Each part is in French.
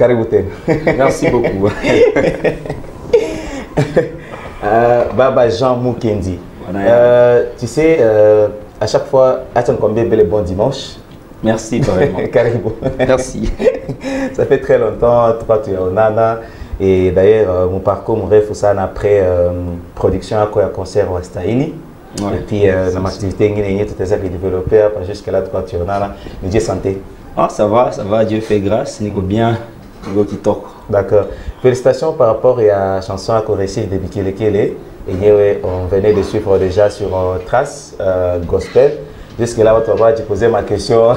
Karibouten. Merci beaucoup. Baba Jean Mukendi. Tu sais, à chaque fois, attends combien de bon dimanche. Merci vraiment. Caribou. Merci. Ça fait très longtemps, toi tu es au Nana. Et d'ailleurs, mon parcours, mon rêve, ça après production à quoi concert au Astaïli. Ouais, et puis, dans ma activité, tout ça qui est développé, jusqu'à là, toi tu es au Nana. Mais Dieu santé. Ah, ça va, Dieu fait grâce, Nico bien, Nico qui toque. D'accord. Félicitations par rapport à la chanson à Koressi de Bikele Kele. Et on venait de suivre déjà sur Trace Gospel. Jusque-là, tu vas poser ma question.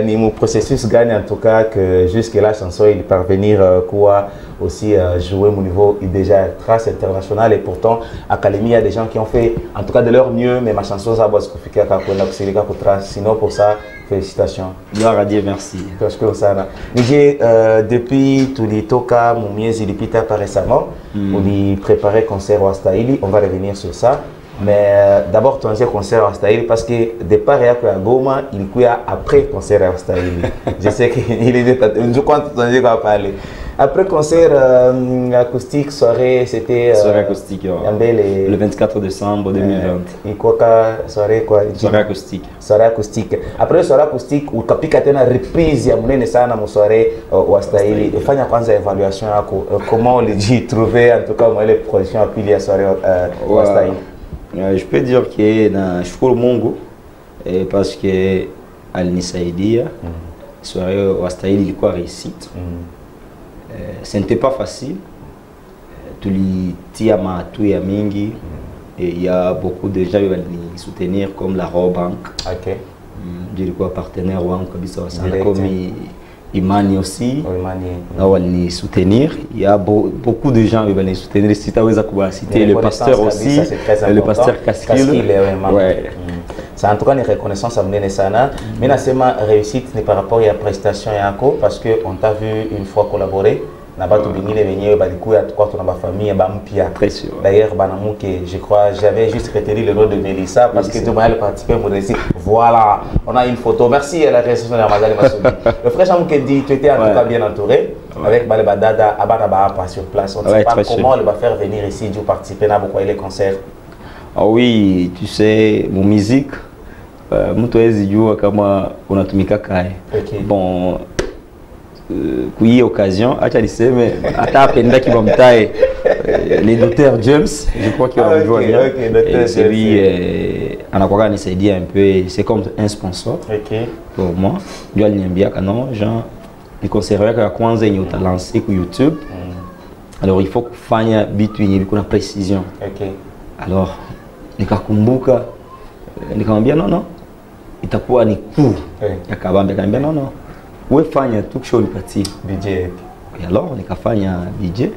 Ni mon processus gagne en tout cas que jusque-là, la chanson il parvenir quoi aussi jouer mon niveau déjà Trace international et pourtant à Kalemi il y a des gens qui ont fait en tout cas de leur mieux mais ma chanson ça va se configurer pour Trace. Sinon pour ça félicitations. Gloire à Dieu, merci. Depuis tous les toka mon mieux il est pas récemment on y préparait concert au Astaïli, on va revenir sur ça. Mais d'abord, tu as un concert à Astaïli parce que départ il y a Goma, il y a après concert à Astaïli. Je sais qu'il est je crois que tu vas parler. Après concert acoustique, soirée, c'était. Soirée acoustique, le 24 décembre 2020. Et quoi, soirée quoi? Soirée acoustique. Soirée acoustique. Après soirée acoustique, où tu as une reprise, il y a une soirée au Astaïli. Et faire une évaluation, comment on le dit, trouver en tout cas les productions à pilier à soirée au Astaïli. Je peux dire que je suis au Mongo parce que Al-Nisaidia, soirée au Astaïli, il a réussite. Ce n'était pas facile. Il y a beaucoup de gens qui veulent nous soutenir comme la Robank. Ok. Je crois partenaire comme Imani aussi. Là, on nous soutenir. Il y a beaucoup de gens qui veulent nous soutenir. Si tu as cité le pasteur aussi, le pasteur Casquille. C'est en tout cas une reconnaissance à mener ça. Mais c'est ma réussite par rapport à la prestation parce qu'on t'a vu une fois collaborer. D'ailleurs, je crois j'avais juste retenu le nom de Mélissa parce que tout le monde participé à mon récit. Voilà, on a une photo. Merci à la réception de Ramazali Massoudi. Le frère Jean Mukendi, tu étais en tout cas bien entouré avec Baleba Dada, Abanaba sur place. On ne sait pas comment on va faire venir ici pour participer à les concerts. Ah oui, tu sais, mon musique, bon, pour y occasion, les docteurs James, je crois qu'il va me voir bien. C'est lui, un peu, c'est comme un sponsor pour moi. Je l'aime bien, genre, les conservateurs qui ont lancé sur YouTube. Alors il faut que Fanya bitwini kuna précision. Alors nikakumbuka nikamwambia non itakuwa ni court. Akaniambia non wewe fanya tu kisha unipatie budget. Alors nikafanya budget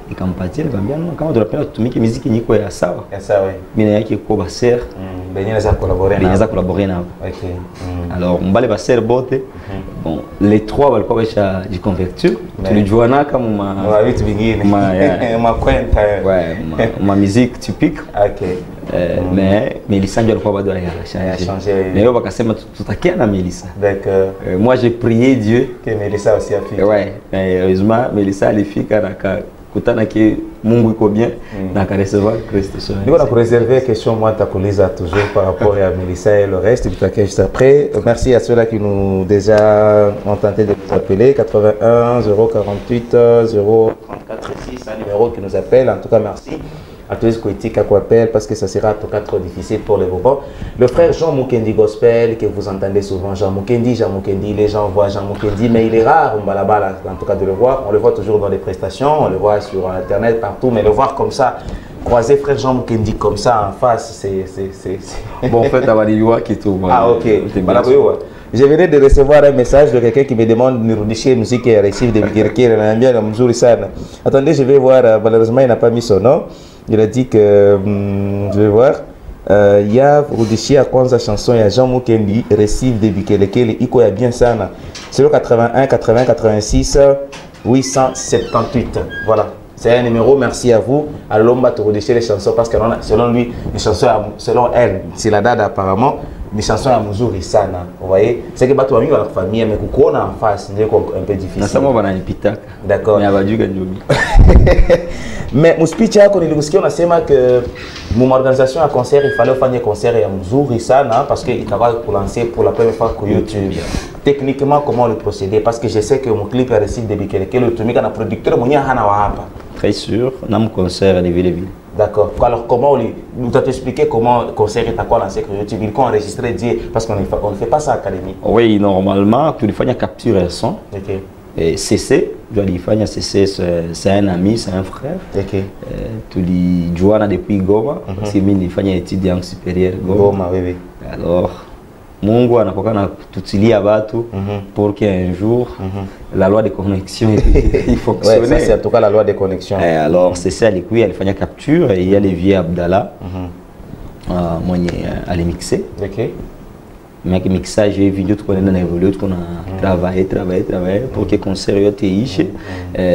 nikampatia nikamwambia non kama tunapenda tutumike muziki nyiko ya sawa. Ya sawa. Mimi na yake kwa baser. Benye za collaborer na. OK. Alors mbale baser bote. Bon, les trois walikuwa basha jiconvertir. Tulijuana kama vitu vingine. Makwenta. Ouais, ma musique typique. OK. Mais Mélissa ndio alikuwa bado changer. Mais yo bakasema tutakia na Mélissa. D'accord. Moi j'ai prié Dieu que Mélissa aussi a fait. Ouais, mais heureusement Mélissa alifika na kutana ke Mungu iko bien na ka recevoir Christ. Nous on a réservé question moi ta kuuliza toujours par rapport à Mélissa et le reste tutakia juste après. Merci à ceux-là qui nous déjà ont tenté de nous appeler 81 048 034 6 un numéro qui nous appelle. En tout cas merci. À tous les qui appellent parce que ça sera en tout cas trop difficile pour les Bobos. Le frère Jean Mukendi Gospel, que vous entendez souvent, Jean Mukendi, les gens voient Jean Mukendi, mais il est rare, en tout cas de le voir. On le voit toujours dans les prestations, on le voit sur Internet, partout, mais le voir comme ça, croiser frère Jean Mukendi comme ça en face, c'est... Bon, en fait, on qui tout. Ah, ok. Je venais de recevoir un message de quelqu'un qui me demande de Nirudishi musique et récif de Bikirkir. Attendez, je vais voir, malheureusement, il n'a pas mis son nom. Il a dit que, je vais voir, il y a Rudishi à Kwanza chanson, il y a Jean Mukendi, récif de Bikelekele, il y a bien ça. C'est le 81 80 86 878. Voilà. C'est un numéro, merci à vous. Alors, on va te redéchirer les chansons parce que selon lui, les chansons, selon elle, c'est la date apparemment. des chansons à Muzuri sana. Vous voyez, c'est que bateau ami dans la famille, mais qu'on a en face, c'est un peu difficile. D'accord. Mais mon speech a connu on a que mon organisation à concert, il fallait faire un concert à Muzuri sana parce qu'il travaille pour lancer pour la première fois sur YouTube. Techniquement, comment le procéder? Parce que je sais que mon clip a réussi de biquer le tomique à un producteur, mon hana wahapa. Très sûr, on a un concert de ville. D'accord. Alors, comment nous t'as expliqué comment le concert est à quoi lancé sur YouTube? Il faut enregistrer, parce qu'on ne fait pas ça à l'académie. Oui, normalement, tu fais une capture et son. Ok. Et CC, CC c'est un ami, c'est un frère. Ok. Tu dis Joanna depuis Goma, c'est il fait une étudiant supérieur Goma, oui, oui. Alors, Mungu anapoka tutilia batu pour qu'un jour la loi de connexion fonctionne. Ouais, c'est en tout cas la loi de connexion. Alors, c'est ça, elle fait une capture et il y a les vieux Abdallah. Moi, il a mixé. Ok. Mais le mixage et vidéo, tout on a évolué, tout on a travaillé pour que le concert soit riche.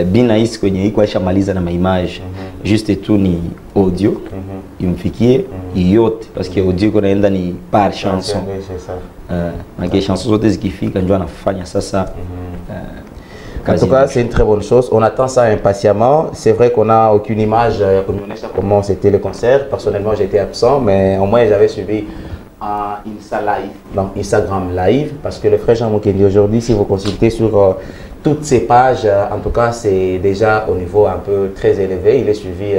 Bien nice, qu'on ait quoi chamaliser dans ma image. Juste tout ni audio. Il me fait yacht parce que audio qu'on a ni par chanson. Mais les chansons sont des qui font quand on a fait ça. En tout cas, c'est une très bonne chose. On attend ça impatiemment. C'est vrai qu'on n'a aucune image comment c'était le concert. Personnellement, j'étais absent, mais au moins j'avais suivi Instagram Live, parce que le frère Jean Mukendi aujourd'hui, si vous consultez sur toutes ces pages, en tout cas c'est déjà au niveau un peu très élevé, il est suivi,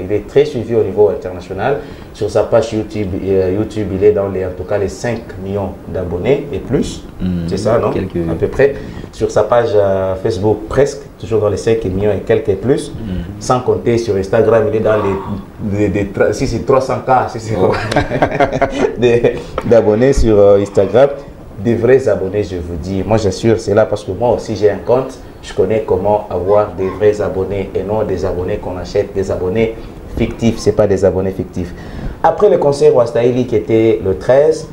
il est très suivi au niveau international. Sur sa page YouTube, il est dans en tout cas les 5 millions d'abonnés et plus, c'est ça, non? À peu près. Sur sa page Facebook, presque, toujours dans les 5 millions et quelques et plus. Sans compter sur Instagram, il est dans les si c'est 300K, si c'est d'abonnés sur Instagram. Des vrais abonnés, je vous dis. Moi, j'assure, c'est là parce que moi aussi, j'ai un compte. Je connais comment avoir des vrais abonnés et non des abonnés qu'on achète, des abonnés fictifs. Ce n'est pas des abonnés fictifs. Après le concert au Astaïli qui était le 13,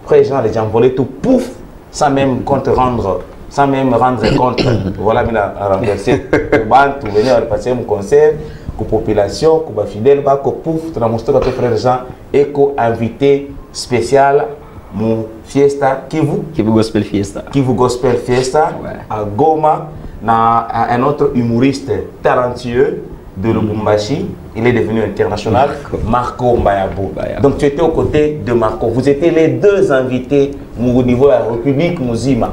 après, les gens volaient tout, pouf, sans même compte rendre. Sans même rendre compte, voilà, il a renversé le banc, tout venir à passer mon concert, que population, que fidèle, que pouf, tu as montré à tes frères Jean, et que invité spécial, mon fiesta, Kivu Gospel Fiesta. Kivu Gospel Fiesta, ouais. À Goma, un autre humoriste talentueux de Lubumbashi, il est devenu international, Marco Mbayabou. Donc tu étais aux côtés de Marco. Vous étiez les deux invités au niveau de la République Mouzima.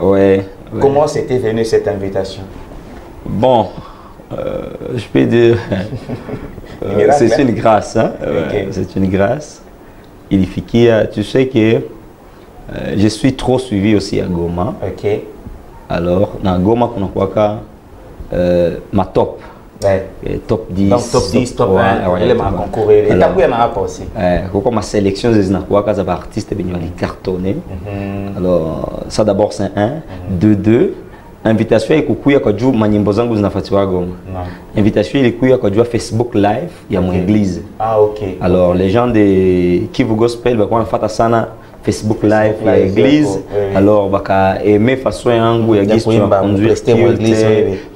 Ouais. Comment c'était venu cette invitation? Bon, je peux dire, c'est une grâce. Hein? Okay. C'est une grâce. Tu sais que je suis trop suivi aussi à Goma. Ok. Alors, dans Goma, on a quoi ma top. Ouais. Top 10. Donc, top 10, top 1, il m'a concouru. Et t'as pris un rapport aussi. Pourquoi ma sélection des artistes est cartonné. Alors, ça d'abord c'est 1. 2. Invitation et kukuya kwa juu manyimbo zangu zinafatiwa Goma. Invitation ilikuya kwa juu Facebook live ya mon église. Ah ok. Alors les gens de Kivu Gospel bakwa nafata sana Facebook live ya église. Alors baka aimer façon yangu ya gisi tu conduire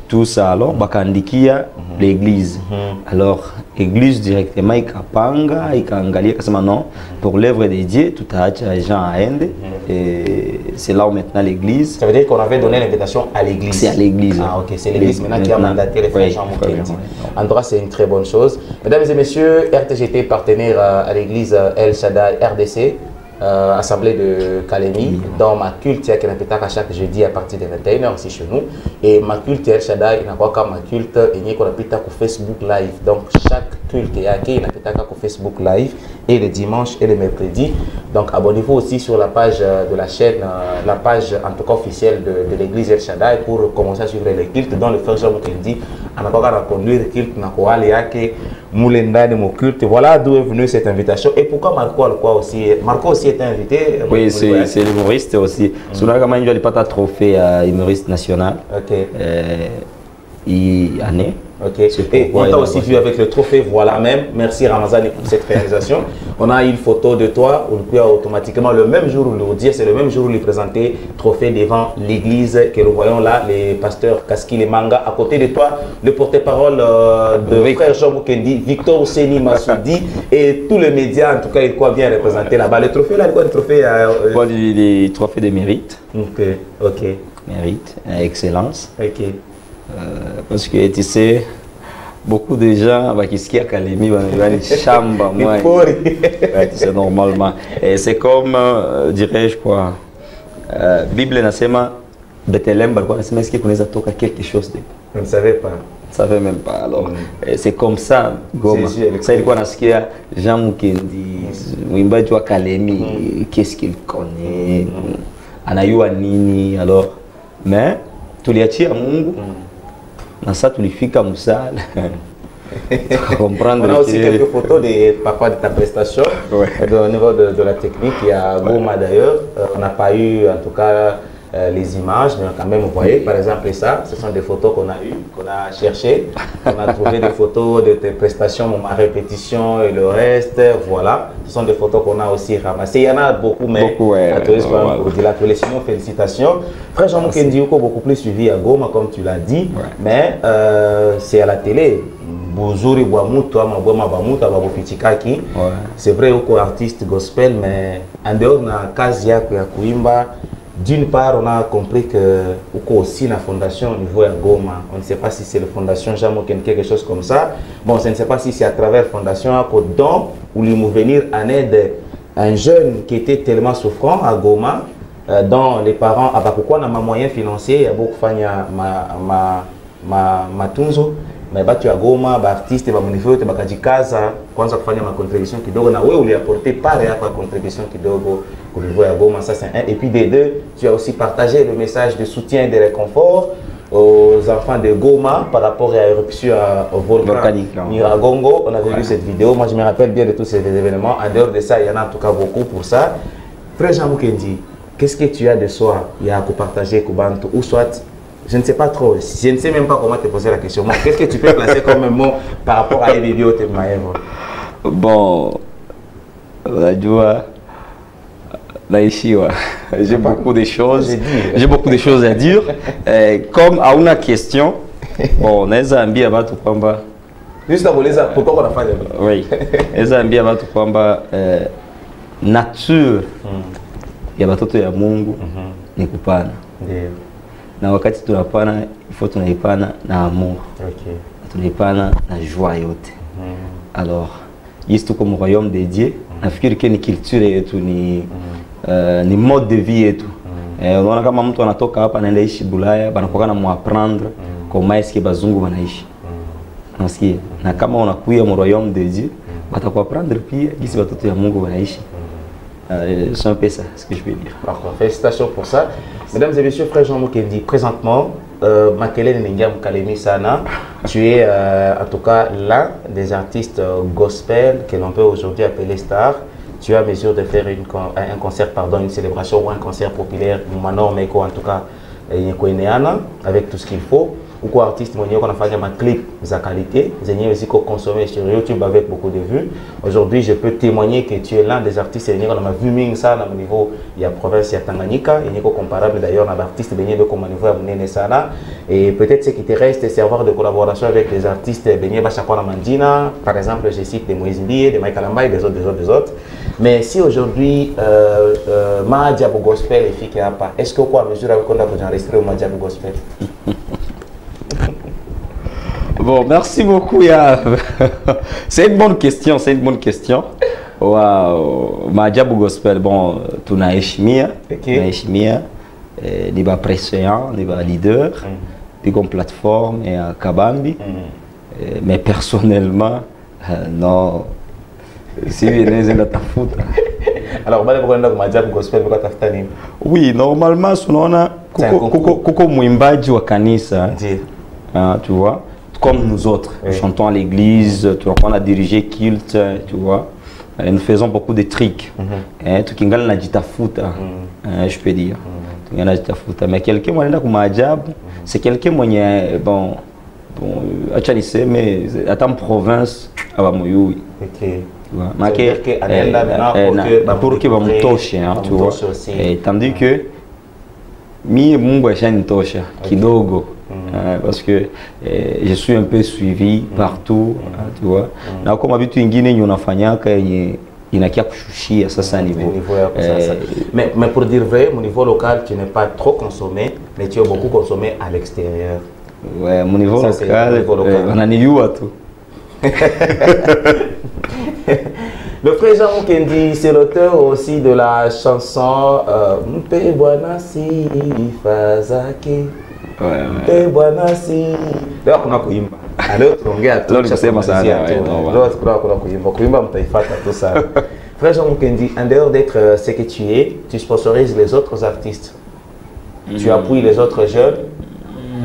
tout ça. Alors baka andikia l'église. Alors église directement ikapanga ikaangalia kasema non pour l'œuvre de Dieu tout a les gens à Inde et c'est là où maintenant l'église. Ça veut dire qu'on avait donné l'invitation à l'église. C'est à l'église. Ah ok, c'est l'église maintenant qui a mandaté les frères Jean Mukendi. En tout cas, c'est une très bonne chose. Mesdames et messieurs, RTGT partenaire à l'église El Shaddai RDC. Assemblée de Kalemi, dans ma culte qui est à chaque jeudi à partir de 21h aussi chez nous. Et ma culte El Shaddai, il n'y a pas qu'à ma culte, il n'y a qu'on appelle Facebook Live. Donc chaque culte il y a qu'on Facebook Live et le dimanche et le mercredi. Donc abonnez-vous aussi sur la page de la chaîne, la page en tout cas officielle de l'église El Shaddai pour commencer à suivre les cultes dans le frère Jean Mukendi. On a pas qu'à conduire le culte, on a Moulenda de mon culte. Voilà d'où est venue cette invitation. Et pourquoi Marco aussi? Marco aussi était invité. Oui, c'est l'humoriste aussi. Souvent, quand il n'y a pas de trophée humoriste national. Ok. Année. Ok. Et on t'a aussi vu avec le trophée, voilà même. Merci Ramazan pour cette réalisation. On a une photo de toi, où il automatiquement le même jour où le dire, c'est le même jour où il présentait trophée devant l'église que nous voyons là, les pasteurs Kaski les Manga. À côté de toi, le porte-parole de frère Jean Mukendi, Victor Ouseni Massoudi et tous les médias, en tout cas, il croit bien représenter là-bas. Le trophée là, quoi, le trophée les trophées de mérite. Ok. Mérite, excellence. Ok. Parce que tu sais, beaucoup de gens qui skient à Kalemi, chamba, moi. C'est normalement. Et c'est comme, dirais-je quoi, Bible nasema Bethléem, est-ce qu'il connaît quelque chose de. Je ne savais pas. Je ne savais même pas. Alors, c'est comme ça, Goma. C'est quoi naskia Jean Mukendi, Mwimbaji wa Kalemi, qu'est-ce qu'il connaît, Anayua Nini, alors. Mais, tuliachia Mungu. Dans ça, tu lui fais comme ça. Comprendre. On a aussi quelques photos parfois de ta prestation. Ouais. Au niveau de la technique, il y a Goma d'ailleurs. On n'a pas eu en tout cas les images, mais quand même vous voyez, par exemple ça, ce sont des photos qu'on a eues, qu'on a cherchées. On a trouvé des photos de tes prestations, ma répétition et le reste. Voilà, ce sont des photos qu'on a aussi ramassées. Il y en a beaucoup, mais sinon félicitations. Frère Jean Mukendi, beaucoup plus suivi à Goma, comme tu l'as dit, mais c'est à la télé. C'est vrai au artiste gospel, mais en dehors de la case ya kuimba, d'une part on a compris que aussi la fondation au niveau de Goma, on ne sait pas si c'est la fondation Jean Mukendi quelque chose comme ça. Bon, je ne sais pas si c'est à travers fondation don ou lui venir en aide un jeune qui était tellement souffrant à Goma, dont les parents pourquoi on a moyen financier, il y a beaucoup fanya matunzo. Mais tu as Goma, artiste, tu as kajikaza, kwanza kufanya ma contribution kidogo na wewe uliapporter pare yako contribution kidogo au niveau ya Goma, ça c'est un. Et puis des deux, tu as aussi partagé le message de soutien et de réconfort aux enfants de Goma par rapport à l'éruption au volcan Nyiragongo. On avait vu cette vidéo, moi je me rappelle bien de tous ces événements. En dehors de ça, il y en a en tout cas beaucoup pour ça. Frère Jean Mukendi, qu'est-ce que tu as de soi il y a à partager Kubantu ou soit je ne sais pas trop, je ne sais même pas comment te poser la question. Qu'est-ce que tu peux placer comme un mot par rapport à les vidéos de Maëvo? Bon, j'ai beaucoup de choses. J'ai beaucoup de choses à dire. Comme à une question, bon, les Ambiens à tout combat. Juste à vous dire pourquoi on a fait. Oui, les Ambiens à tout combat. Nature, il y a batoto ya Mungu ni kupana. Na wakati tunapana, il faut tunaipana na amour. Tunaipana na joie yote. Alors, ici tout comme royaume de Dieu, nafikiri que ni culture yetu ni mode de vie yetu. Unaona kama mtu anatoka hapa anaenda ishi Bulaya, banakuwa na muapprendre comment est-ce que bazungu wanaishi. Nasikia. Na kama unakuya mu royaume de Dieu, batakuapprendre pia ici batoto ya Mungu wanaishi. C'est un peu ça, ce que je veux dire. Parfait. Félicitations pour ça. Mesdames et messieurs, frère Jean Mukendi, présentement, Makele Nenga Kalemi Sana, tu es en tout cas l'un des artistes gospel que l'on peut aujourd'hui appeler star. Tu as mesure de faire un concert, pardon, une célébration ou un concert populaire, Manor Meko en tout cas, avec tout ce qu'il faut. Ou quoi artiste monnier qu'on a fait un clip de qualité, j'ai aussi consommé sur YouTube avec beaucoup de vues. Aujourd'hui, je peux témoigner que tu es l'un des artistes qu'on a vu ça au niveau il y a province il y a Tanganyika, il y a comparable d'ailleurs à l'artiste Benyé comme au niveau à Munene Sana. Et peut-être ce qui te reste c'est avoir de collaboration avec les artistes Benyé Bachakwana Mandina, par exemple, je cite des Moïse Ndié, des Mike Alamba et des autres. Mais si aujourd'hui Mahadiabou Gospel est fait pas, est-ce que quoi à mesure avec on a enregistré au Mahadiabou Gospel? Bon, merci beaucoup. C'est une bonne question, c'est une bonne question. Wow, Mahadiabou Gospel, bon, tu as Eshimia, des préséants, des leaders, puis comme plateforme et à Kabambi. Mais personnellement, non. Si vous venez de ta foot. Alors, Mahadiabou Gospel, oui, normalement, on a Koko Mwimbaji wa kanisa, tu vois. Comme nous autres, nous chantons à l'église, on a dirigé culte, tu vois. Nous faisons beaucoup de trucs. Tout qui gagne la dita foot, je peux dire. Mais quelqu'un qui est Mahadiabou, c'est quelqu'un qui est bon, à Tchanissé, mais à ta province, à Bamoyoui. pour que me touche, tu vois. Tandis que mi mungu tosha kidogo parce que je suis un peu suivi partout, tu vois. Na kama vitu vingine unafanyaka yenye inakia kushushia sasa niveau. Mais pour dire vrai, mon niveau local, tu n'es pas trop consommé, mais tu es beaucoup consommé à l'extérieur. Ouais, mon niveau local, on a niua tout. Le frère Jean Mukendi, c'est l'auteur aussi de la chanson Mpe Bwana si Fazaki. Mpe Bwana si. Leo kuna kuimba. Leo tunaongea tu. Leo nimesema sana. Leo kuna kuimba. Kuimba mtaifata tout ça. Frère Jean Mukendi, en dehors d'être ce que tu es, tu sponsorises les autres artistes. Tu appuies les autres jeunes.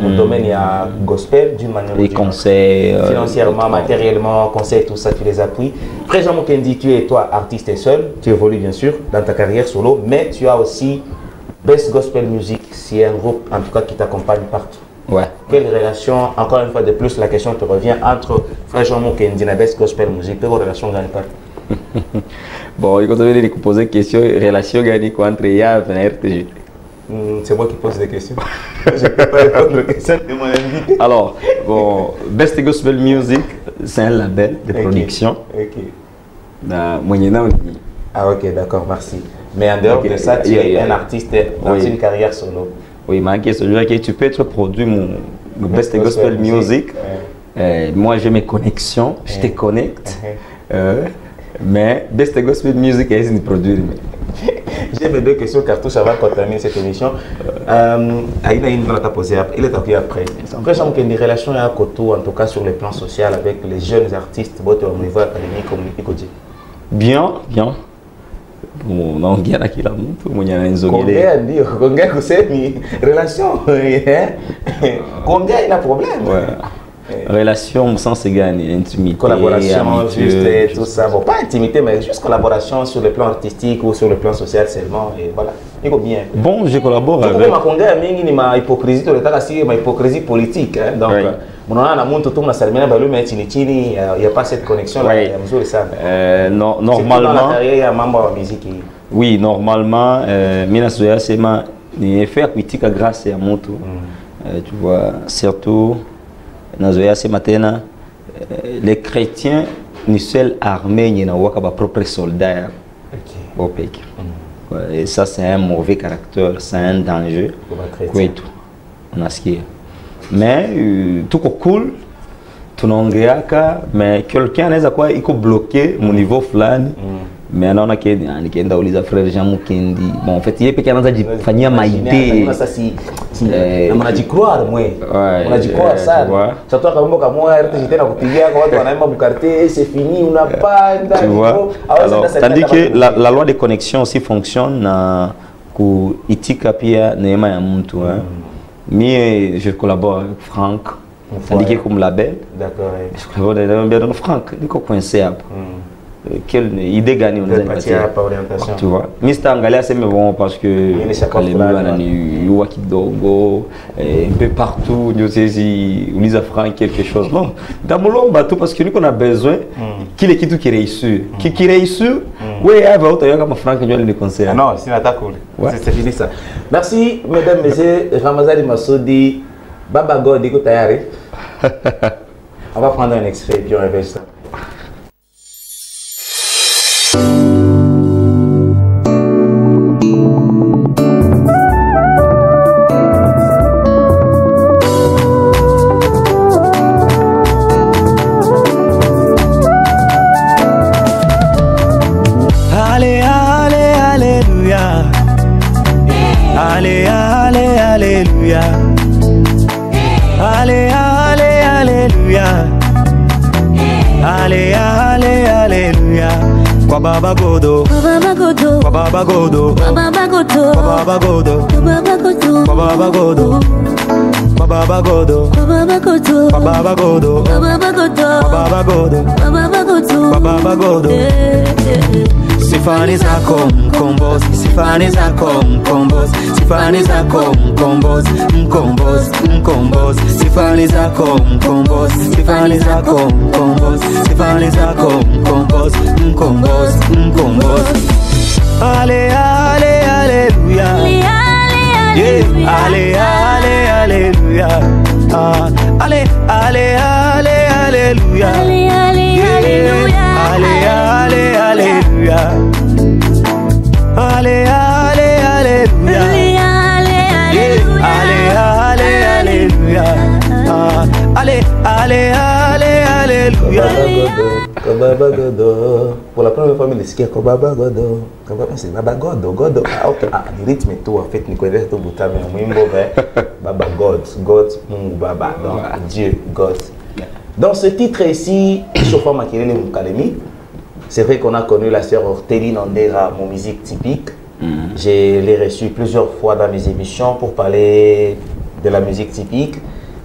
Mon domaine, il y a gospel d'une manière ou d'une autre. Les conseils. Financièrement, matériellement, conseils, tout ça, tu les appuies. Frère Jean Mukendi, tu es toi artiste et seul. Tu évolues bien sûr dans ta carrière solo, mais tu as aussi Best Gospel Music. C'est un groupe en tout cas qui t'accompagne partout. Ouais. Quelle relation, encore une fois de plus, la question te revient entre Frère Jean Mukendi et Best Gospel Music. Quelle relation gagne pas? Bon, quand on vient de poser une question, relation gagne quoi entre YAV et RTG? C'est moi qui pose des questions. Je ne peux pas répondre aux questions de mon invité. Alors, bon, Best Gospel Music, c'est un label de production. Ah ok, d'accord, merci. Mais en dehors de ça, tu es un artiste dans une carrière solo. Oui, ma question, tu peux être produit mon Best Gospel Music. Moi, j'ai mes connexions, je te connecte. Mais Best Gospel Music, c'est de produire. J'ai mes deux questions cartouches avant qu'on termine cette émission. Aïna t'a posé, il est appris après. Après, j'ai une relation à Koto, en tout cas sur le plan social, avec les jeunes artistes au niveau académique comme Nicoji. Bien, bien. Bon, on a qui la montre, on a une zone. Combien de relation? Combien il y a problème? Relation sans se gagner, intimité, collaboration, amitié, juste et tout ça. Bon, pas intimité, mais juste collaboration sur le plan artistique ou sur le plan social seulement. Et voilà. Il faut bien. Bon, je collabore avec. Ma hypocrisie, ma hypocrisie politique. Hein, donc, il n'y a pas cette connexion là. Normalement. Il y a membre de musique. Oui, normalement, Mina Soya, c'est ma faire critique grâce à mon tour. Tu vois, surtout. Les chrétiens ne sont armés ni n'ont pas propre soldat au pays. Et ça c'est un mauvais caractère, c'est un danger. Mais tout est cool, tout n'est pas mais quelqu'un n'est pas bloqué mon niveau flan. Mais on a des frères Jean Mukendi. Bon, en fait, il y a des gens qui font ma idée. On a dit croire, moi. On a dit croire ça. Surtout quand moi, j'étais dans le pays, quand on a un quartier, c'est fini, on n'a pas. Tu vois. Alors, tandis que la loi de connexion aussi fonctionne pour Itika Pia Neema Yamuntu. Mais je collabore avec Franck. Tandis que comme label. D'accord. Je collabore avec Franck. Il est coincé après. Quelle idée gagnée on a orientation. Tu vois, Mr. Angalia c'est bon parce que les gens qui dogo un peu partout nous si on a franc quelque chose non dans mon bateau parce que nous on a besoin qu'il est qui réussit qui réussit oui il va autant comme franc que nous les conseils non c'est pas cool c'est fini ça. Merci mesdames messieurs, Ramazali Massoudi Baba God écoute tayari. On va prendre un extrait puis on réveille ça. Baba Godo, Baba Godo, Baba Godo, Baba Godo, Baba Godo, Baba Godo, Baba Godo, Baba Godo, Baba Godo, Baba Godo, Baba Godo, Baba Godo, Baba Godo, Baba Godo. Sifaniza combos, sifaniza combos, sifaniza combos, combos, sifaniza combos, sifaniza combos, sifaniza combos, Ale, ale, alléluia. Ale, ale, alléluia. Ale, ale, ale, alléluia. Ale, ale, alléluia. Ale, ale, alléluia. Ale, ale, alléluia. Kobaba Godo. Pour la première fois, il dit Kobaba Godo. C'est Baba Godo. Godo. Ah, ok. Ah, le rythme et tout, en fait, Nicolas tout bout à Baba God. God, Baba. Donc, Dieu, God. Dans ce titre ici, Chauffeur Makirene Moukalemi, c'est vrai qu'on a connu la sœur Orteline Ondera, mon musique typique. Je l'ai reçue plusieurs fois dans mes émissions pour parler de la musique typique.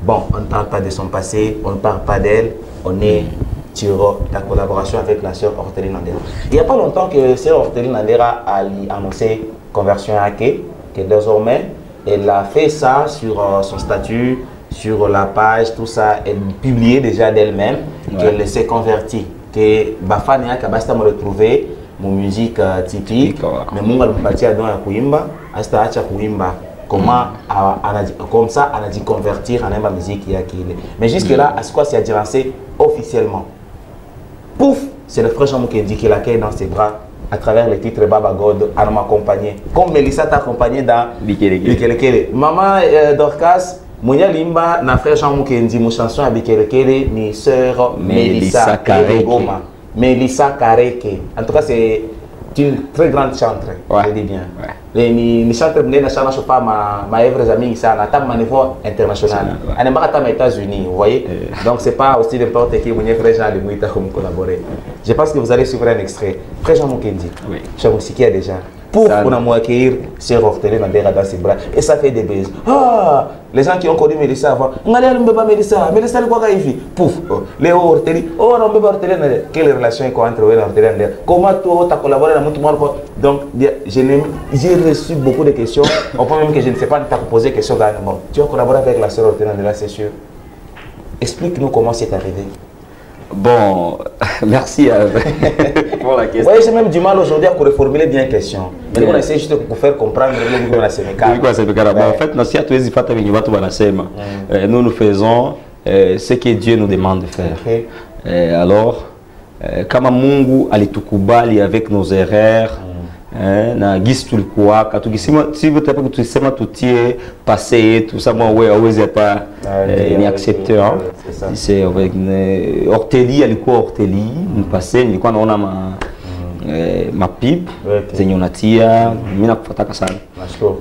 Bon, on ne parle pas de son passé, on ne parle pas d'elle, on est sur la collaboration avec la sœur Orteline Ondera. Il n'y a pas longtemps que sœur Orteline Ondera a annoncé conversion à Ake, que désormais, elle a fait ça sur son statut, sur la page, tout ça, elle publiait déjà d'elle-même qu'elle s'est convertie. Que Bafania Kabasta m'a retrouvé mon musique typique, mais moi je me suis dit Kuimba, hasta acha Kuimba. Comment comme ça, on a dit convertir en ma musique qui a mais jusque là, à ce quoi c'est lancé officiellement. Pouf, c'est le frère Jean qui dit qu'il a dans ses bras à travers le titre Baba God à m'accompagner. Comme Mélissa t'a accompagné dans Bikelekele. Maman Dorcas. Mounia Limba, na frère Jean Moukendi, mon chanson à Bikelekele, ni sœur Mélissa Kareke. Mélissa Kareke. En tout cas, c'est une très grande chanteuse. Je dis bien. Les chanteurs ne changent pas ma œuvre amis, ça atteint un niveau international. On n'est pas aux États-Unis, vous voyez. Donc, ce n'est pas aussi n'importe qui, mon frère Jean Limouita, comme collaborer. Je pense que vous allez suivre un extrait. Frère Jean Moukendi, je vous sais qui a déjà. Pour qu'on accueillir ces Orteline dans ses bras. Et ça fait des baises. Ah, les gens qui ont connu Mélissa avant, on allait à Mélissa, Mélissa ne peut pas y pouf, les Orteline, oh non, Orteline, quelle relation entre eux et Orteline? Comment tu as collaboré dans mon monde? Donc, j'ai reçu beaucoup de questions, au point même que je ne sais pas te poser des questions. Tu as collaboré avec la sœur Orteline, c'est sûr. Explique-nous comment c'est arrivé. Bon, merci pour la question. Oui, j'ai même du mal aujourd'hui à reformuler bien la question. Mais on essaie juste de vous faire comprendre En fait, nous faisons ce que Dieu nous demande de faire. Alors, kama Mungu alitukubali avec nos erreurs, na gisi tulikuwa katukisema sivyo tutapa kutusema tutie passé tout ça moi ouais hawezi hata ni accepter c'est avec Orteli alikuwa Orteli mpase nilikuwa naona ma pipe zenye unatia mimi nakufuataka sana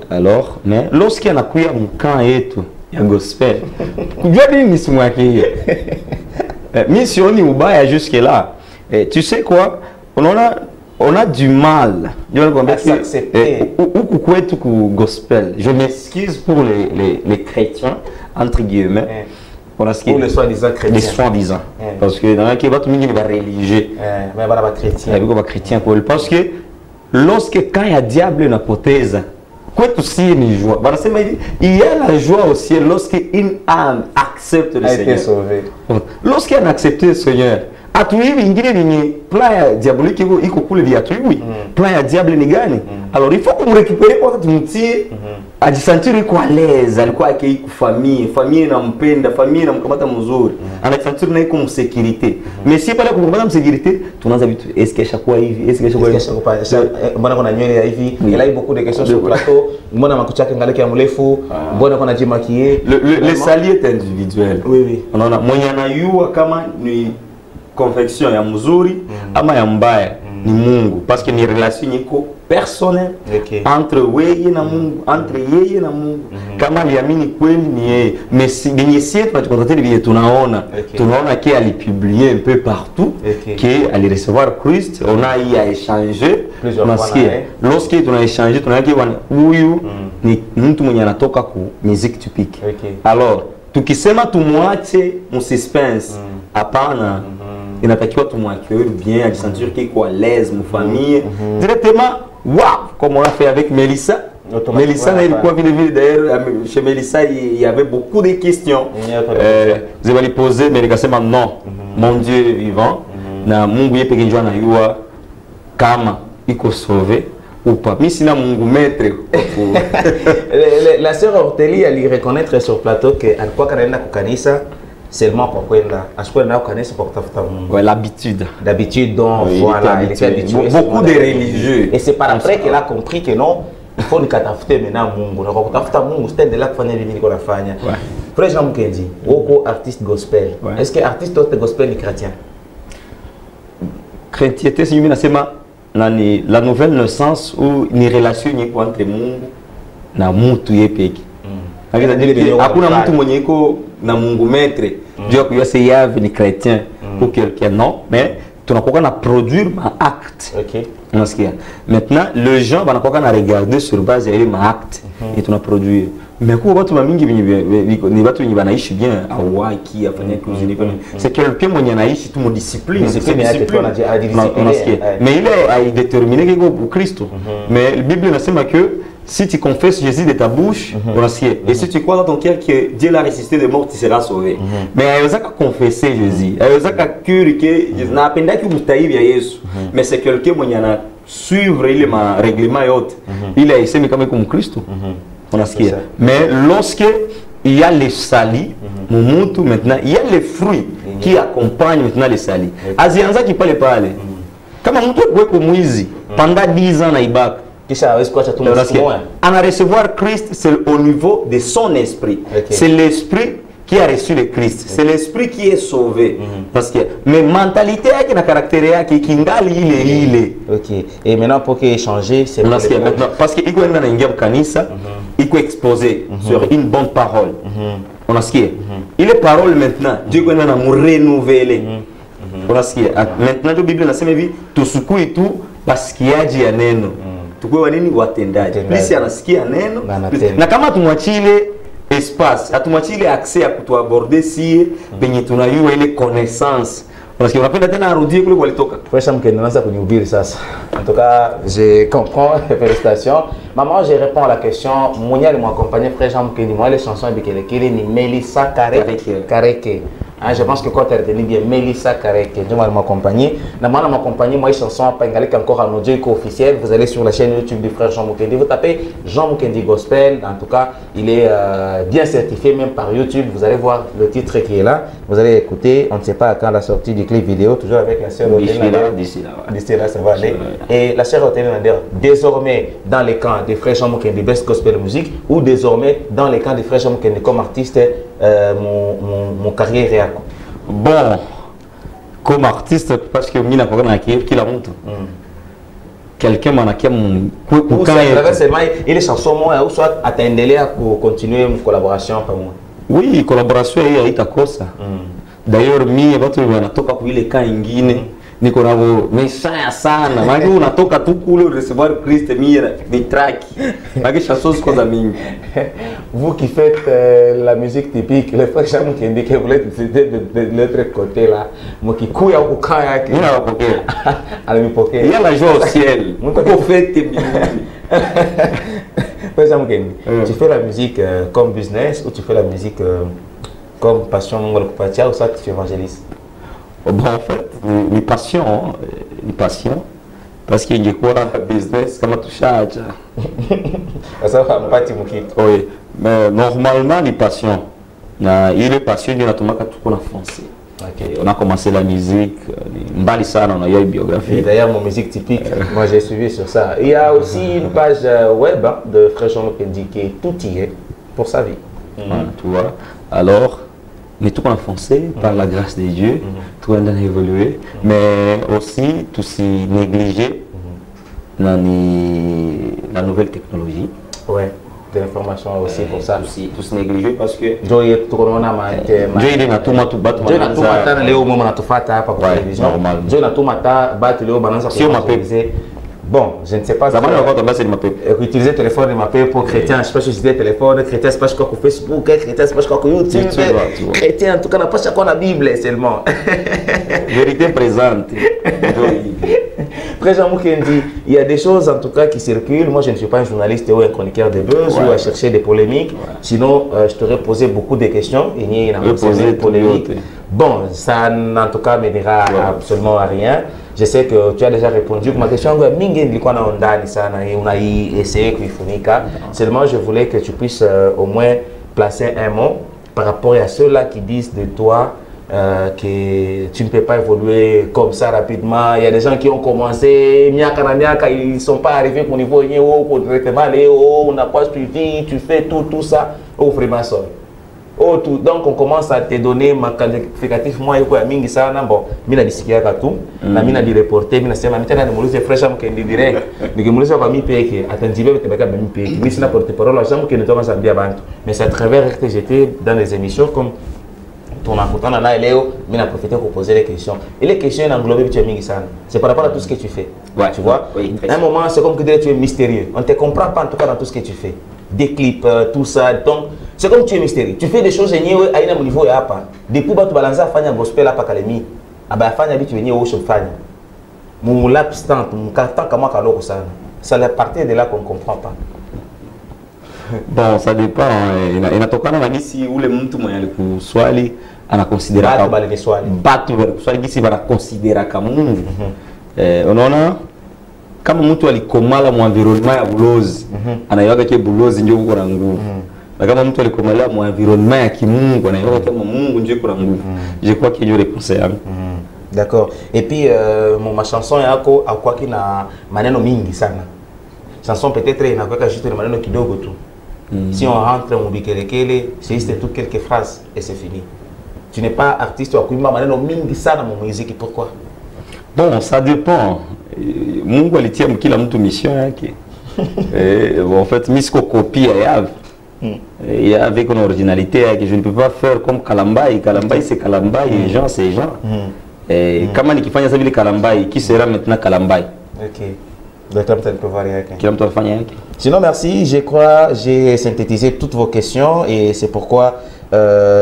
alors mais lorsqu'il anakuya mkan yetu ya gospel kujua nini misimu yake hiyo mimi sioni ubaya jusque là tu sais quoi on a du mal à s'accepter ou gospel. Je m'excuse pour les chrétiens, entre guillemets. Pour les soi-disant chrétiens. Les soi-disant. Parce que dans la qui va tout le monde religieux. Mais voilà, chrétien. Chrétien. Parce que lorsque quand il y a diable une hypothèse, quoi tout si une joie. Il y a la joie au ciel lorsque une âme accepte le Seigneur. Lorsqu'elle a accepté le Seigneur. Atuivi ingine ni plan ya diabolique iko kule vya atuivi plan ya diable ni gani alors il faut qu'on récupère kwa tumtie ajisentir kwa l'aise alikuwa yake famille inampenda famille inamkamata mzuri anajisentir na iko msécurité mais si pale kumkamata msécurité tunaanza vitu est-ce que chaque hivi est-ce que chaque mbona kuna nywele ya hivi il a eu beaucoup de questions sur le plateau mbona makucha yake ngaleke ya mrefu mbona kuna jimakie le sali est individuel oui unaona mwenye anayua kama ni confection ya mzuri ama ya mbaya ni Mungu parce que ni relation iko personnelle entre wewe na Mungu entre yeye na Mungu kama aliamini kweli ni yeye mais si bien sûr tunachokotea vile tunaona qu'il alipublier un peu partout qu'il allait recevoir Christ on a eu à échanger parce que lorsque tuna échanger tunaona huyu ni mtu mwenye anatoka ku musique typique alors tukisema tumwache mu suspense hapana inatakiwa tumwaccueillir bien ajisentir qu'il est à l'aise mu famille directement waouh comme on a fait avec Mélissa. Mélissa ilikuwa vile d'ailleurs chez Mélissa il y avait beaucoup de questions vous allez poser mais nikasema non mon Dieu est vivant na Mungu yeye pekee ndiye anajua kama iko sauvé ou pas. Mais sinon mon maître. La sœur Ortélie elle y reconnaître sur plateau que à quoi kana kukanisa seulement pour kwenda ashkwenda kukanisa pour tafuta Mungu. Ouais, l'habitude. D'habitude donc oui, voilà, il était habitué. Beaucoup de religieux. Et c'est par après qu'elle a compris que non, il faut nikatafute maintenant Mungu. Na kwa kutafuta Mungu stand-là kufanya nini niko nafanya. Frère Jean Mukendi, woko artiste gospel. Est-ce que artiste autre gospel est chrétien? Chrétienté c'est une la nouvelle naissance ou une relation entre Mungu na mutu yepeki. Hakuna mtu mwenye iko na Mungu maître. Dieu que c'est Yahvé ni chrétien ou quelqu'un non, mais tu n'as pas qu'à produire un acte. OK. Maintenant, les gens vont pas regarder sur base de ma acte et tu as produit. Mais quand tu m'as mis ni banaishi bien à Waki à faire cuisine, c'est quelqu'un qui a naishi tout mon discipline. Mais il est déterminé que pour Christ. Mais la Bible nous dit que si tu confesses Jésus de ta bouche, et si tu crois dans ton cœur que Dieu l'a ressuscité des morts, tu seras sauvé. Mais il y a confesser Jésus. Il y a cure que n'a pas que Jésus. Mais c'est quelqu'un qui a suivre il ma règlement et autres. Il a essayé comme Christ. Mais lorsque il y a les salis, maintenant il y a les fruits qui accompagnent maintenant les salis. Azianza qui parle parler. Comme un mtu pendant 10 ans na ibaka. En recevoir Christ, c'est au niveau de son esprit. C'est l'esprit qui a reçu le Christ. C'est l'esprit qui est sauvé. Parce que mais mentalité qui a caractère qui il est. OK. Et maintenant pour qu'il changer, c'est parce qu'il faut dans une kanisa, il faut exposer sur une bonne parole. On a ce qui est. Il est parole maintenant. Dieu va nous renouveler. On a ce qui est. Maintenant la Bible n'a jamais vu tout ce coup et tout parce qu'il y a dit neno. Tukwe nini watendaji. Plus anasikia neno. Na kama tumwachile espace, atumwachile accès à kutuaborder si penye tunayua ile connaissance. Parce que unapenda tena arudie kule walitoka. Frère Mkende naanza kunihubiri sasa. En tout cas, je comprends. Félicitations. Maman, je réponds à la question. Mounia m'a accompagné frère Jean Mkende. Moi les chansons Bikelekele ni Melissa Kareke. Hein, je pense que quand tu as retenu bien Melissa Kareke, je m'a accompagné. Normalement m'a accompagné moi les chansons pas encore en audio officiel. Vous allez sur la chaîne YouTube du frère Jean Mkende. Vous tapez Jean Mkende Gospel. En tout cas, il est bien certifié même par YouTube. Vous allez voir le titre qui est là. Vous allez écouter. On ne sait pas quand la sortie du clip vidéo. Toujours avec la sœur D'ici là, ça va aller. Et la sœur Othélie Nader, désormais dans les camps des frères Jean Mkende Best Gospel Music ou désormais dans les camps des frères Jean Mkende comme artiste, mon carrière est à quoi? Bon, comme artiste, parce que je suis qui la monte. Quelqu'un m'a dit il est chanson moi ou soit attendez pour continuer une collaboration par moi. Oui, collaboration est à cause. D'ailleurs, mi watu wanatoka kwa ile kaa ingine niko navo meshaya sana. Maana unatoka tu kule recevoir Christ mie ni track. Maana chanson ziko za mingi. Vous qui faites la musique typique, le frère Jean Mkende que vous êtes de l'autre côté là, moi qui couille au cas yake. Mimi napokea. Alimipokea. Il y a la joie au ciel. Mungu fête Frère Jean Mkende, tu fais la musique comme business ou tu fais la musique comme passion ou ça tu évangélises? Bon, en fait, les passions, parce qu'il y a quoi dans business, comment tu charges? Ça va pas te moquer. Oui, mais normalement, les passions, il y a des passions qui sont en français. On a commencé la musique, on a eu une biographie. D'ailleurs, mon musique typique, moi j'ai suivi sur ça. Il y a aussi une page web de Frère Jean Mkende qui est tout y est pour sa vie. Voilà, tu vois. Alors, mais tout en français, par la grâce de Dieu, tout a évolué, mais aussi tout s'est négligé dans la nouvelle technologie. Ouais, de l'information aussi pour ça. Tout s'est négligé parce que Dieu est tout bon, je ne sais pas. Utiliser le téléphone de ma paix pour chrétien, je ne sais pas si utiliser le téléphone, chrétien, je ne sais pas sur Facebook, chrétien, je ne sais pas sur YouTube, chrétien, en tout cas, on n'a pas chacun la Bible seulement. Vérité présente. Frère Jean Mkende, il y a des choses en tout cas qui circulent. Moi, je ne suis pas un journaliste ou un chroniqueur de buzz ou à chercher des polémiques. Sinon, je t'aurais posé beaucoup de questions. Il y a une polémique. Bon, ça en tout cas mènera absolument à rien. Je sais que tu as déjà répondu à ma question. Essayé seulement je voulais que tu puisses au moins placer un mot par rapport à ceux-là qui disent de toi que tu ne peux pas évoluer comme ça rapidement. Il y a des gens qui ont commencé, ils ne sont pas arrivés au niveau on n'a pas suivi, tu fais tout ça. Oh, vraiment ça. Oh, tout. Donc on commence à te donner ma qualificatif moi et quoi mingi sana bon mina disikia tout na mina di reporter mina sema mitana ni muluze fresh am kendi direct nikimuluza kwa mi peke atanjibe tebaka mi peke mi sina porte parole la jambe que ne toka sambia bantu mais c'est à travers que j'étais dans les émissions comme ton akutana na leo mina profiter pour poser les questions et les questions englobées tu es mingi sana c'est par rapport à tout ce que tu fais ouais, tu vois oui, un moment c'est comme que tu es mystérieux on te comprend pas en tout cas dans tout ce que tu fais des clips tout ça donc c'est comme tu es mystérieux. Tu fais des choses à un niveau et depuis que tu balances à faire un gospel à Pakalemi, à faire tu venir au chauffage. Mon l'abstant, mon carton comme moi ça. C'est la partie de là qu'on ne comprend pas. Bon, ça dépend. Il y a tout cas ici où les gens qui swali ana considérer comme battu swali ici va considérer comme on a kama mtu alikomala mu environnement ya bulozi anayoga ke bulozi ndio uko na nguvu na kama mtu alikomala mu environnement ya kimungu anayoga kama Mungu ndio uko na nguvu je crois que ndio réponse yangu. D'accord. Et puis ma chanson yako akwa kina maneno mingi sana. Chanson peut-être inakuwa juste na maneno kidogo tu. Si on rentre mu bikelekele c'est juste tout quelques phrases et c'est fini. Tu n'es pas artiste wa kuimba maneno mingi sana mu musique, pourquoi? Bon, ça dépend. Mungu alitia kila mtu mission yake. En fait, misko copie et avec une originalité que je ne peux pas faire comme Kalambai. Kalambai c'est Kalambai et Jean c'est Jean. Et comment nikifanya ça vile Kalambai, qui sera maintenant Kalambai? OK. Sinon, merci. Je crois j'ai synthétisé toutes vos questions et c'est pourquoi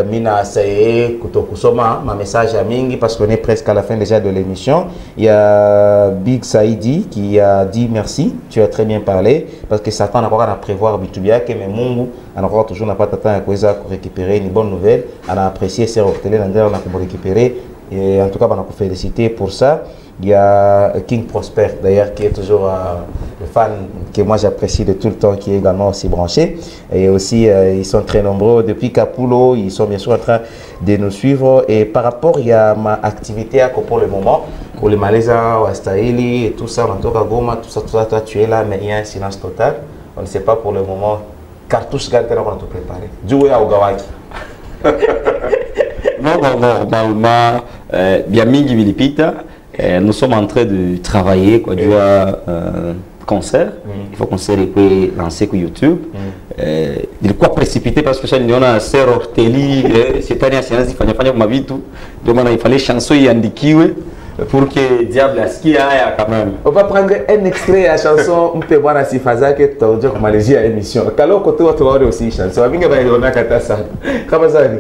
Mina Saye Kutokusoma, ma message à Mingi, parce qu'on est presque à la fin déjà de l'émission. Il y a Big Saïdi qui a dit merci, tu as très bien parlé, parce que Satan n'a pas à prévoir Bitubia, mais Mungu a encore toujours n'a pas de temps à récupérer une bonne nouvelle. On a apprécié ces hôtels, on a récupéré, et en tout cas, on a félicité pour ça. Il y a King Prosper, d'ailleurs, qui est toujours le fan que moi j'apprécie de tout le temps, qui est également aussi branché. Et aussi, ils sont très nombreux. Depuis Capulo, ils sont bien sûr en train de nous suivre. Et par rapport, il y a ma activité pour le moment, pour les Malaisa, Wastaili et tout ça, Mantoka Goma, tout ça, toi tu es là, mais il y a un silence total. On ne sait pas pour le moment. Cartouche Galter, on va te préparer. Jouer à Ogawaki. Non, normalement, bien mingi vilipita. Nous sommes en train de travailler quoi, du concert. Il faut qu'on se lancer sur YouTube. Il quoi précipiter parce que ça n'y en a assez orteli. C'est un séance il fallait ma vie tout. Donc il fallait chanson y indiquer pour que diable à ski aille quand même. On va prendre un extrait à la chanson. On peut voir si faisait que tu as dit comme Malaisie à l'émission. Quand côté tu vas aussi chanson. Avec on a kata ça. Comment ça dit?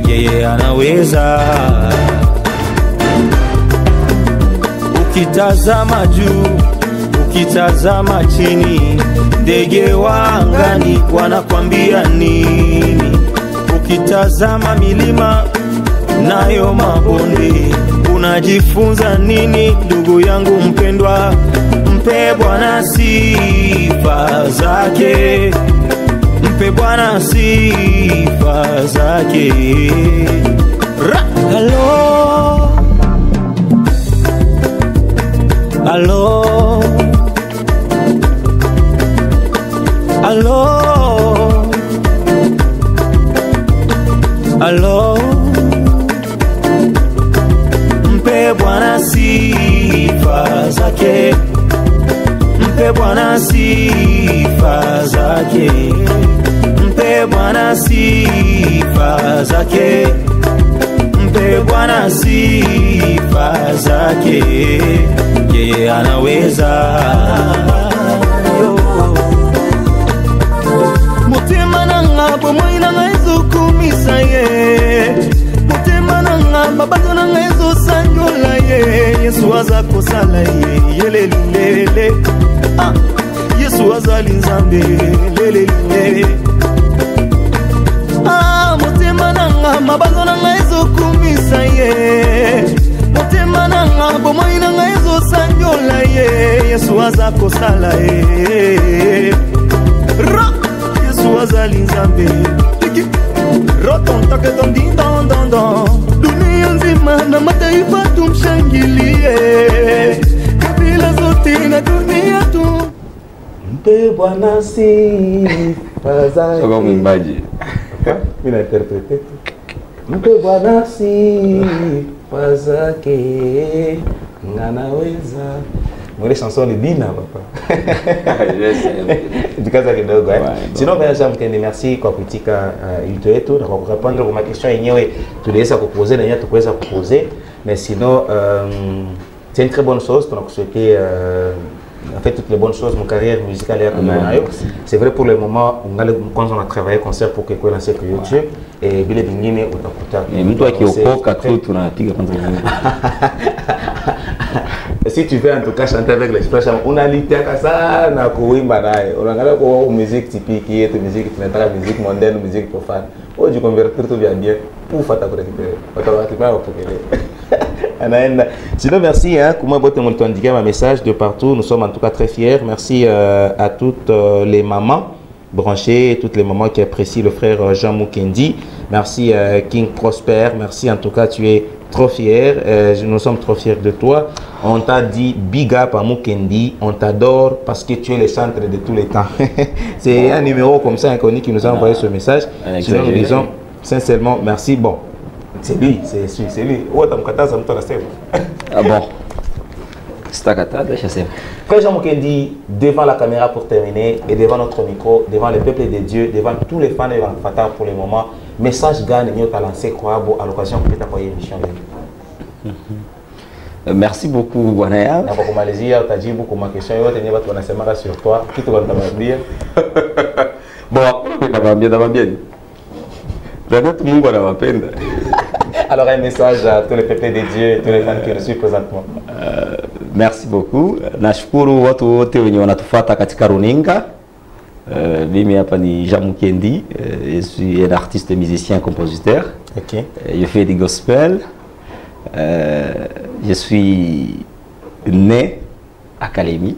Yeye anaweza. Ukitazama juu, ukitazama chini, ndege wa angani wanakwambia nini? Ukitazama milima nayo mabonde, unajifunza nini? Ndugu yangu mpendwa, mpe Bwana sifa zake. Mpe Bwana sifa zake. Hello, hello, hello. Alo, mpe Bwana sifa zake, mpe Bwana sifa zake, mpe Bwana sifa zake, mpe Bwana sifa zake, yeye anaweza. Mutima nanga bomoi nanga ezokumisa ye, mutima nanga mabato nanga ezosanjola ye, Yesu aza kosala ye, yelelele, Yesu azali nzambe, lelelele. Mutima nanga mabato nanga ezokumisa ye, mutima nanga bomoi nanga ezosanjola ye, Yesu aza kosala ye. Azali nzambe rotonta ke don din don don don, dunia nzima na mataifa tumshangilie, kabila zote na dunia tu. Mpe Bwana sifa zake. Soko mwimbaji. Mimi nainterprete. Mpe Bwana sifa zake, nganaweza. Mwele chanson ni Dina papa. Jikaza kidogo eh. Sinon Benjamin Mukende, merci kwa kuitika ito yetu na kwa kurépondre kwa question yenyewe tuliweza kuposer na yenyewe tukuweza kuposer, mais sinon c'est une très bonne chose. On a souhaité en fait toutes les bonnes choses mon carrière musicale et communautaire. C'est vrai pour le moment quand on a travaillé concert pour que quoi lancer que YouTube et bile bingine utakuta. Mtu akiokoka tu tunapiga kwanza. Si tu veux en tout cas chanter avec l'expression, on a lité à ça, na kuimba naye. On a regardé quoi musique typique, qui est musique musique mondaine, musique profane. Oh, tu convertir tout bien pour faire ta récupérer. Automatiquement pour que sinon merci hein, comment botte mon indiqué ma message de partout. Nous sommes en tout cas très fiers. Merci à toutes les mamans branchées, toutes les mamans qui apprécient le frère Jean Mukendi. Merci King Prosper. Merci en tout cas, tu es trop fier. Nous sommes trop fiers de toi. On t'a dit big up à Mukendi. On t'adore parce que tu es le centre de tous les temps. C'est un numéro comme ça inconnu qui nous a envoyé ce message. Sinon nous disons sincèrement merci. Bon, c'est lui, c'est lui. Ah bon. Frère Jean Mukendi, devant la caméra pour terminer et devant notre micro, devant le peuple de Dieu, devant tous les fans de Fatah pour le moment, message gagne nous à lancer quoi à l'occasion de ta émission. Merci beaucoup Wanaya. Na kwa Malaisie, tu as dit beaucoup ma question yote ni watu wanasema sur toi. Kitu wanatambia. Bon, d'abord bien. Tout le monde anawapenda. Alors un message à tous les peuples de Dieu et tous les fans qui nous suivent présentement. Merci beaucoup. Nashukuru watu wote wenye wanatufuata katika runinga. Mimi hapa ni Jean Mukendi, je suis un artiste, musicien, compositeur. OK. Je fais du gospel. Je suis né à Kalemi,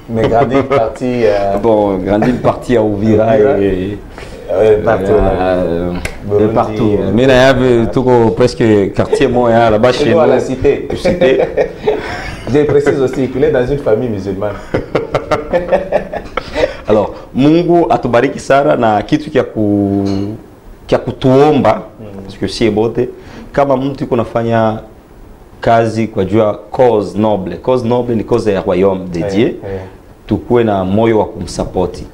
mais grandi parti bon, grandi parti à Ouvira et partout. Mais il y avait tout presque quartier moi là-bas chez nous. À la cité. Je précise aussi qu'il est dans une famille musulmane. Alors, Mungu atubariki sana na kitu kia kutuomba parce que si bote kama mtu yuko nafanya kazi kwa jua cause noble. Cause noble ni cause ya royaume de Dieu. Tukue na moyo wa kumsapoti.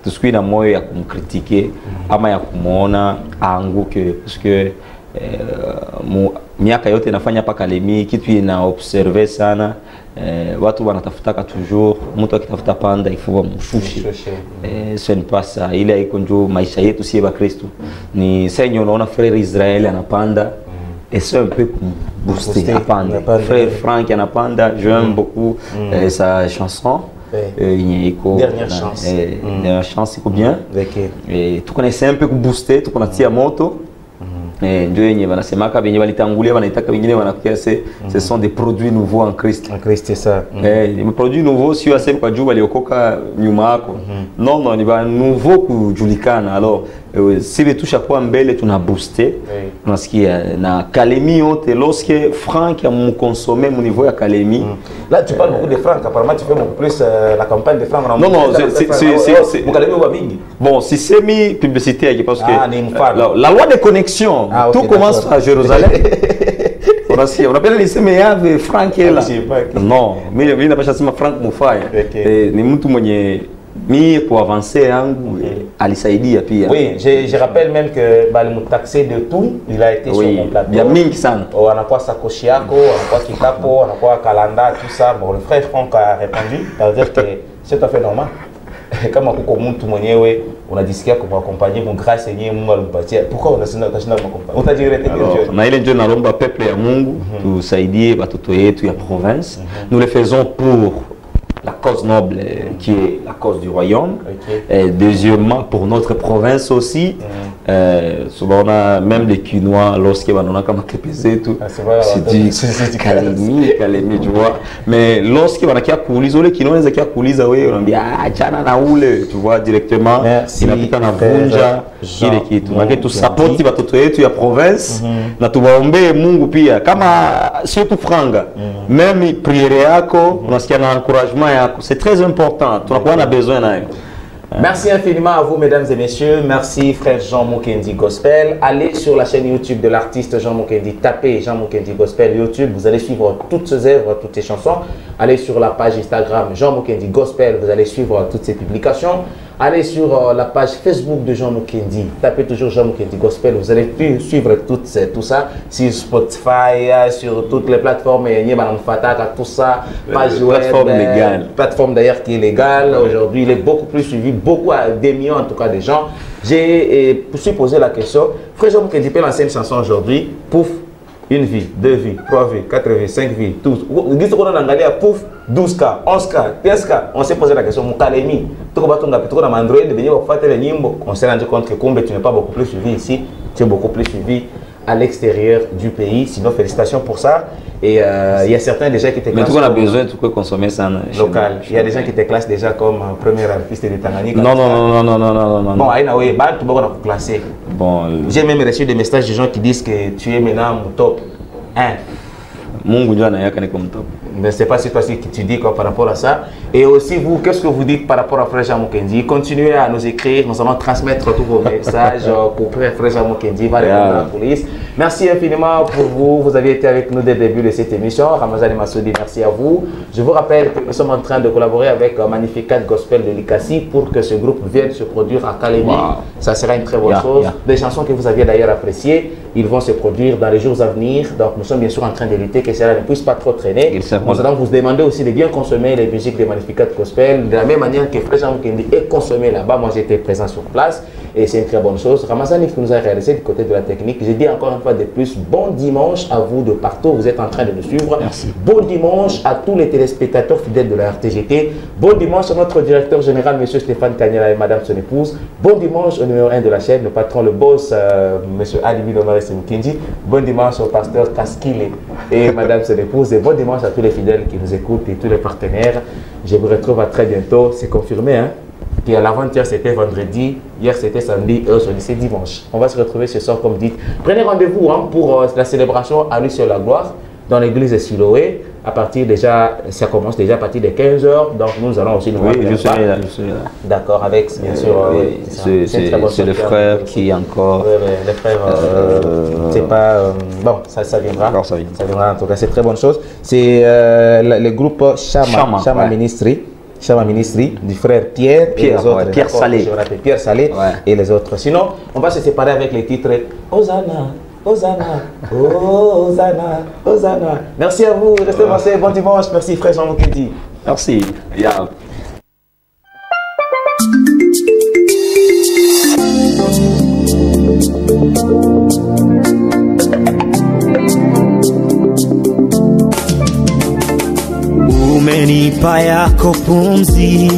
Tusikue na moyo ya kumkritike ama ya kumuona aanguke parce que miaka yote nafanya pa Kalemi kitu ina observer sana watu wanatafutaka toujours mtu akitafuta panda ifua mshushi ce n'est pas ça ile iko njoo maisha yetu si ba Kristo ni sasa unaona frère Israël anapanda et c'est un peu booster apanda frère Frank anapanda j'aime beaucoup sa chanson dernière chance iko bien et tu connais un peu booster tu connais moto ndio yenye wanasemaka benye walitangulia wanaitaka wengine wanakuja ce sont des produits nouveaux en Christ. En Christ c'est ça. Les produits nouveaux si wasema kwa juu waliokoka nyuma yako. Non non ni ba nouveau kujulikana. Alors si les touches à quoi mbele tuna boosté parce qu'il na Kalemi honte lorsque Franck a mon consommé mon niveau à Kalemi. Là tu parles beaucoup de Franck, apparemment tu fais beaucoup plus la campagne de Franck. Non c'est Kalemi wa mingi. Bon, si c'est mis publicité parce que la loi de connexion tout commence à Jérusalem. On appelle les CMA Franck est là. Non, mais il n'a pas chassé Franck Moufaya. Ni mtu mwenye mi pour avancer alisaidia pia. Oui, je rappelle même que le taxé de tout, il a été sur mon plateau. Il y a mingi sana. On a quoi sakoshi yako, on a quoi kikapo, on a quoi kalanda, tout ça. Bon, le frère Franck a répondu, c'est-à-dire que c'est tout à fait normal. Comme on a discuté pour accompagner mon grâce et mon pourquoi on a signé on t'a dit on a ile na lomba peuple ya Mungu tusaidie watoto yetu ya province. Nous le faisons pour la cause noble qui est la cause du royaume. Et deuxièmement pour notre province aussi. Souvent on a même les Quinois lorsqu'ils vont comme pesé tout. C'est du Kalemi tu vois. Mais lorsqu'ils vont kia kuuliza les Quinois les kia kuuliza wewe on dit ah chana na ule tu vois directement. Inapita na vunja kile kitu. Maana tu support watoto yetu ya province na tuwaombe Mungu pia kama sio tu franga. Même prière yako unasikia na encouragement yako. C'est très important. On a besoin nayo. Merci infiniment à vous, mesdames et messieurs. Merci, frère Jean Mukendi Gospel. Allez sur la chaîne YouTube de l'artiste Jean Mukendi. Tapez Jean Mukendi Gospel YouTube. Vous allez suivre toutes ses œuvres, toutes ses chansons. Allez sur la page Instagram Jean Mukendi Gospel. Vous allez suivre toutes ses publications. Allez sur la page Facebook de Jean Mukendi. Tapez toujours Jean Mukendi Gospel. Vous allez suivre tout ça sur Spotify, sur toutes les plateformes. Tout ça. Page web, plateforme légale. Plateforme d'ailleurs qui est légale. Aujourd'hui, il est beaucoup plus suivi. Beaucoup, des millions en tout cas de gens. J'ai posé la question. Frère Jean Mukendi peut lancer une chanson aujourd'hui. Pouf, une vie, 2 vies, 3 vies, 4 vies, 5 vies, tous. Vous dites qu'on a engagé à pouf, 12K, 11K, 15K. On s'est posé la question, Kalemi, on s'est rendu compte que comme tu n'es pas beaucoup plus suivi ici, tu es beaucoup plus suivi à l'extérieur du pays. Sinon, félicitations pour ça. Et il y a certains déjà qui te classent. Mais tout on a besoin de consommer ça local. Il y a des gens qui te classent déjà comme premier artiste de Tanganyika. Non. Bon, tu vas classer. Bon, j'ai même reçu des messages de gens qui disent que tu es maintenant mon top 1. Mungu ndio anayaka ni comme top. Mais c'est pas si toi que tu dis quoi par rapport à ça. Et aussi vous, qu'est-ce que vous dites par rapport à Frère Jean Mukendi? Continuez à nous écrire, nous allons transmettre tous vos messages pour Frère Jean Mukendi, va répondre à la police. Merci infiniment pour vous. Vous avez été avec nous dès le début de cette émission. Ramazani Massoudi, merci à vous. Je vous rappelle que nous sommes en train de collaborer avec Magnificat Gospel de Likasi pour que ce groupe vienne se produire à Kalemi. Wow. Ça sera une très bonne chose. Des chansons que vous aviez d'ailleurs appréciées, ils vont se produire dans les jours à venir. Donc nous sommes bien sûr en train de lutter que cela ne puisse pas trop traîner. Nous allons vous demander aussi de bien consommer les musiques de Magnificat Gospel de la même manière que Frère Jean Mukendi est consommé là-bas. Moi j'étais présent sur place et c'est une très bonne chose. Ramazani qui nous a réalisé du côté de la technique. J'ai dit encore une fois de plus, bon dimanche à vous de partout. Vous êtes en train de nous suivre. Merci. Bon dimanche à tous les téléspectateurs fidèles de la RTGT. Bon dimanche à notre directeur général, M. Stéphane Kanyela et Madame son épouse. Bon dimanche au numéro 1 de la chaîne, le patron, le boss, M. Alibi Lomaris Mukendi. Bon dimanche au pasteur Kaskile et Madame son épouse. Et bon dimanche à tous les fidèles qui nous écoutent et tous les partenaires. Je vous retrouve à très bientôt. C'est confirmé, hein? Puis à l'avant-hier c'était vendredi, hier c'était samedi et aujourd'hui c'est dimanche. On va se retrouver ce soir comme dit. Prenez rendez-vous pour la célébration à lui sur la gloire dans l'église de Siloé. À partir déjà, ça commence déjà à partir de 15h. Donc nous allons aussi nous je suis là. D'accord, avec bien sûr. C'est le frère qui est encore. Le frère, c'est pas. Bon, ça viendra. Alors, ça viendra en tout cas, c'est très bonne chose. C'est le groupe Chama Ministry. Chama Ministry du frère Pierre et les autres. Pierre Salé. Pierre Salé et les autres. Sinon, on va se séparer avec les titres Hosanna, Hosanna, Hosanna, Hosanna. Merci à vous, restez avancés, bon dimanche. Merci frère Jean Mukendi. Merci. Yeah. Umenipa yako pumzi,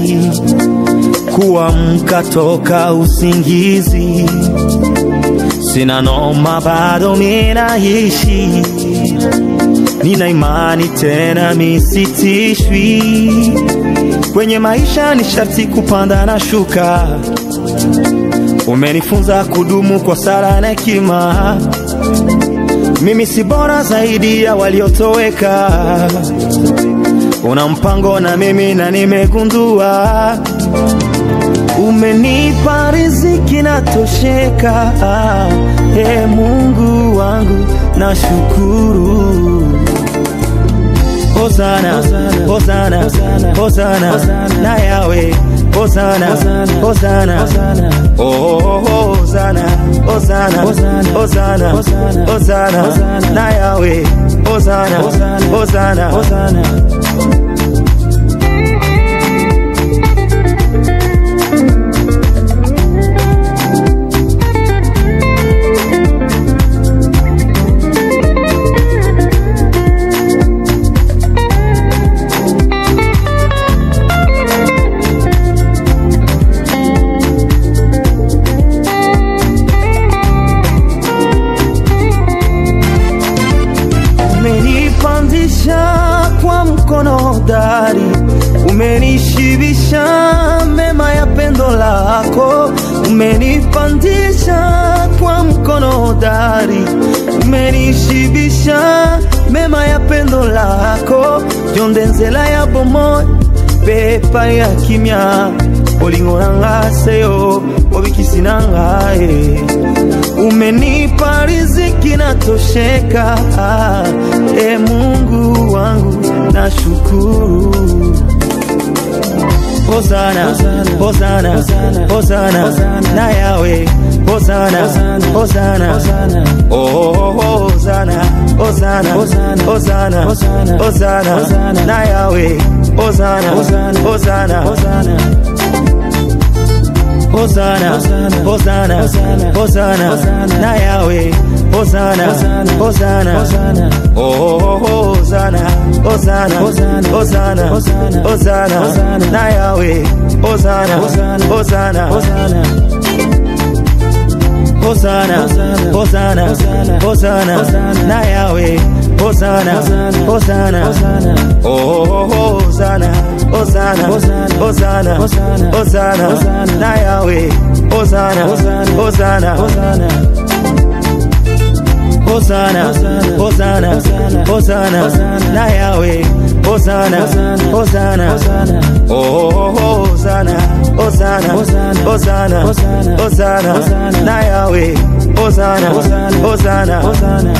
kuamka toka usingizi, sina noma bado ninaishi, nina imani tena misitishwi. Kwenye maisha ni sharti kupanda na shuka, umenifunza kudumu kwa sala na hekima. Mimi si bora zaidi ya waliotoweka, una mpango na mimi na nimegundua. Umenipa riziki na tosheka, Mungu wangu na shukuru. Hosana, Hosana, Hosana, na Yahweh. Hosana, Hosana, oh Hosana, Hosana, Hosana, Hosana, na Yahweh. Hosana, Hosana, Hosana. Kwa mkono hodari umenishibisha mema ya pendo lako. Umenipandisha kwa mkono hodari umenishibisha mema ya pendo lako. Jondenzela ya bomoy pepa ya kimya olingoranga seyo obikisinanga. Umenipa riziki na tosheka, Mungu wangu na shukuru. Hosana, Hosana, Hosana, na Yahweh. Hosana, Hosana, oh Hosana, Hosana, Hosana, Hosana, na Yahweh. Hosana, Hosana, Hosana. Hosana, Hosana, Hosana, na Yahweh. Hosana, Hosana, oh Hosana, Hosana, Hosana, Hosana, na Yahweh. Hosana, Hosana, Hosana. Hosana, Hosana, Hosana, na Yahweh. Hosana, Hosana, oh Hosana, Hosana, Hosana, Hosana, na Yahweh. Hosana, Hosana, Hosana. Hosana, Hosana, Hosana, na Yahweh. Hosana, Hosana, oh Hosana, Hosana, Hosana, Hosana, na Yahweh. Hosana, Hosana, Hosana.